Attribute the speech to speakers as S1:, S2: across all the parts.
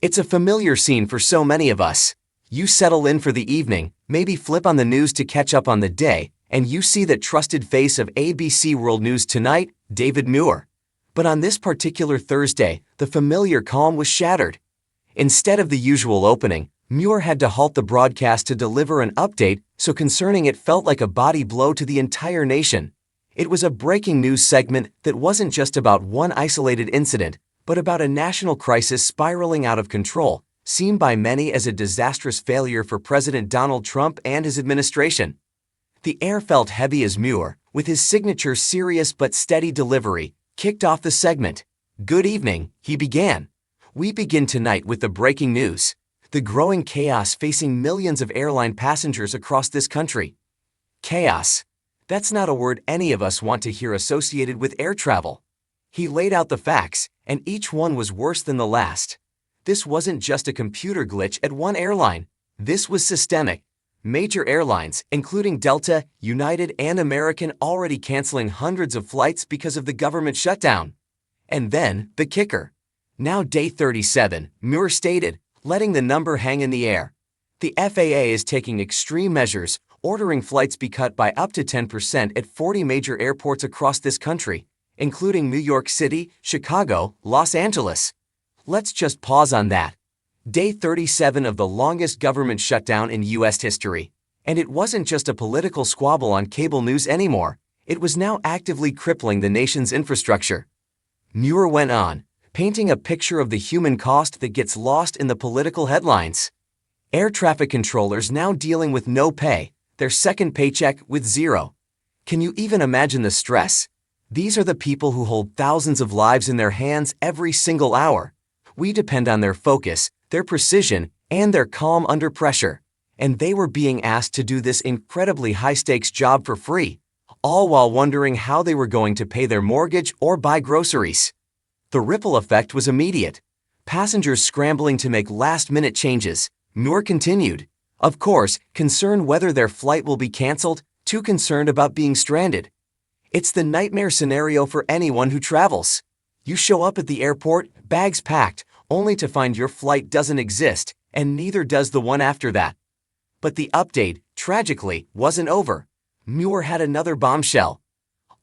S1: It's a familiar scene for so many of us. You settle in for the evening, maybe flip on the news to catch up on the day, and you see that trusted face of ABC World News Tonight, David Muir. But on this particular Thursday, the familiar calm was shattered. Instead of the usual opening, Muir had to halt the broadcast to deliver an update so concerning it felt like a body blow to the entire nation. It was a breaking news segment that wasn't just about one isolated incident, but about a national crisis spiraling out of control, seen by many as a disastrous failure for President Donald Trump and his administration. The air felt heavy as Muir, with his signature serious but steady delivery, kicked off the segment. "Good evening," he began. "We begin tonight with the breaking news. The growing chaos facing millions of airline passengers across this country." Chaos. That's not a word any of us want to hear associated with air travel. He laid out the facts, and each one was worse than the last. This wasn't just a computer glitch at one airline. This was systemic. Major airlines, including Delta, United, and American, already canceling hundreds of flights because of the government shutdown. And then, the kicker. Now day 37, Muir stated, letting the number hang in the air. The FAA is taking extreme measures, ordering flights be cut by up to 10% at 40 major airports across this country, including New York City, Chicago, Los Angeles. Let's just pause on that. Day 37 of the longest government shutdown in U.S. history. And it wasn't just a political squabble on cable news anymore. It was now actively crippling the nation's infrastructure. Muir went on, painting a picture of the human cost that gets lost in the political headlines. Air traffic controllers now dealing with no pay, their second paycheck with zero. Can you even imagine the stress? These are the people who hold thousands of lives in their hands every single hour. We depend on their focus, their precision, and their calm under pressure. And they were being asked to do this incredibly high-stakes job for free, all while wondering how they were going to pay their mortgage or buy groceries. The ripple effect was immediate. Passengers scrambling to make last-minute changes. Muir continued. Of course, concerned whether their flight will be canceled, too concerned about being stranded. It's the nightmare scenario for anyone who travels. You show up at the airport, bags packed, only to find your flight doesn't exist, and neither does the one after that. But the update, tragically, wasn't over. Muir had another bombshell.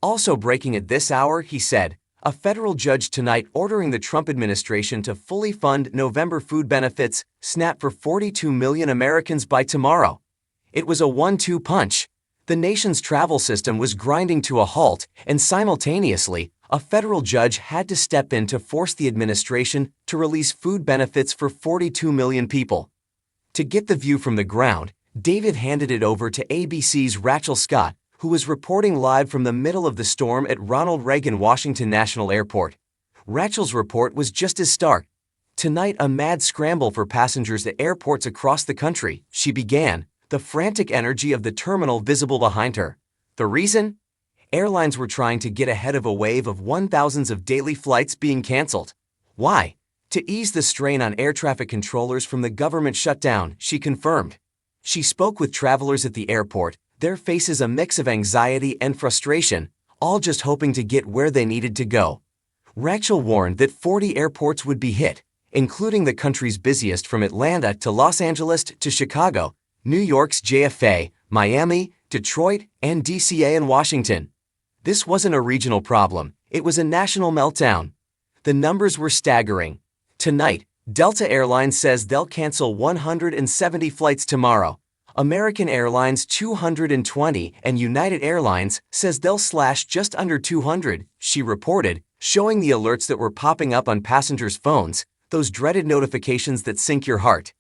S1: Also breaking at this hour, he said, a federal judge tonight ordering the Trump administration to fully fund November food benefits, SNAP, for 42 million Americans by tomorrow. It was a 1-2 punch. The nation's travel system was grinding to a halt, and simultaneously, a federal judge had to step in to force the administration to release food benefits for 42 million people. To get the view from the ground, David handed it over to ABC's Rachel Scott, who was reporting live from the middle of the storm at Ronald Reagan Washington National Airport. Rachel's report was just as stark. Tonight, a mad scramble for passengers at airports across the country, she began, the frantic energy of the terminal visible behind her. The reason? Airlines were trying to get ahead of a wave of 1,000s of daily flights being canceled. Why? To ease the strain on air traffic controllers from the government shutdown, she confirmed. She spoke with travelers at the airport, their faces a mix of anxiety and frustration, all just hoping to get where they needed to go. Rachel warned that 40 airports would be hit, including the country's busiest from Atlanta to Los Angeles to Chicago, New York's JFK, Miami, Detroit, and DCA and Washington. This wasn't a regional problem, it was a national meltdown. The numbers were staggering. Tonight, Delta Airlines says they'll cancel 170 flights tomorrow. American Airlines 220, and United Airlines says they'll slash just under 200, she reported, showing the alerts that were popping up on passengers' phones, those dreaded notifications that sink your heart.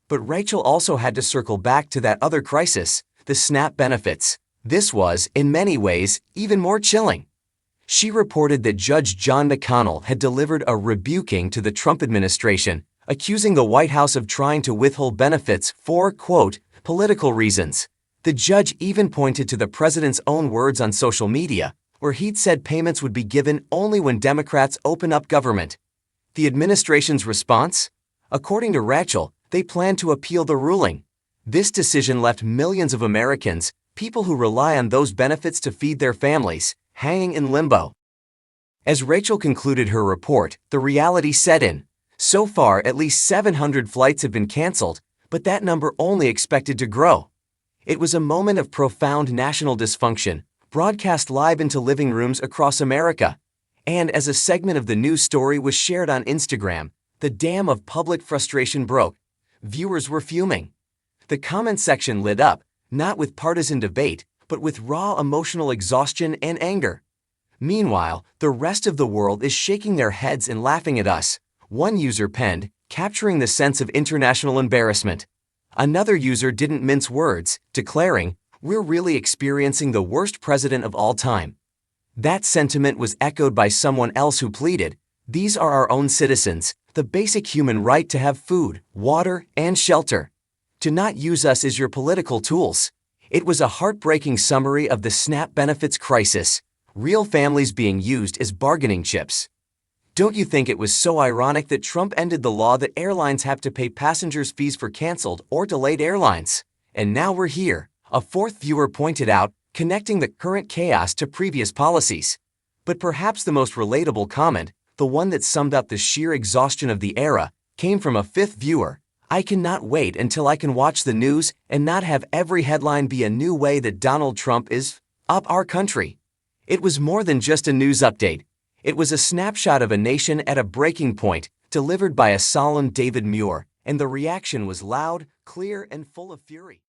S1: But Rachel also had to circle back to that other crisis, the SNAP benefits. This was, in many ways, even more chilling. She reported that Judge John McConnell had delivered a rebuking to the Trump administration, accusing the White House of trying to withhold benefits for, quote, political reasons. The judge even pointed to the president's own words on social media, where he'd said payments would be given only when Democrats open up government. The administration's response? According to Rachel, they plan to appeal the ruling. This decision left millions of Americans, people who rely on those benefits to feed their families, hanging in limbo. As Rachel concluded her report, the reality set in. So far, at least 700 flights have been canceled, but that number only expected to grow. It was a moment of profound national dysfunction, broadcast live into living rooms across America. And as a segment of the news story was shared on Instagram, the dam of public frustration broke. Viewers were fuming. The comment section lit up, not with partisan debate, but with raw emotional exhaustion and anger. Meanwhile, the rest of the world is shaking their heads and laughing at us. One user penned, capturing the sense of international embarrassment. Another user didn't mince words, declaring, "We're really experiencing the worst president of all time." That sentiment was echoed by someone else who pleaded, "These are our own citizens, the basic human right to have food, water, and shelter. To not use us as your political tools." It was a heartbreaking summary of the SNAP benefits crisis, real families being used as bargaining chips. Don't you think it was so ironic that Trump ended the law that airlines have to pay passengers fees for canceled or delayed airlines? And now we're here, a fourth viewer pointed out, connecting the current chaos to previous policies. But perhaps the most relatable comment, the one that summed up the sheer exhaustion of the era, came from a fifth viewer. "I cannot wait until I can watch the news and not have every headline be a new way that Donald Trump is up our country." It was more than just a news update. It was a snapshot of a nation at a breaking point, delivered by a solemn David Muir, and the reaction was loud, clear, and full of fury.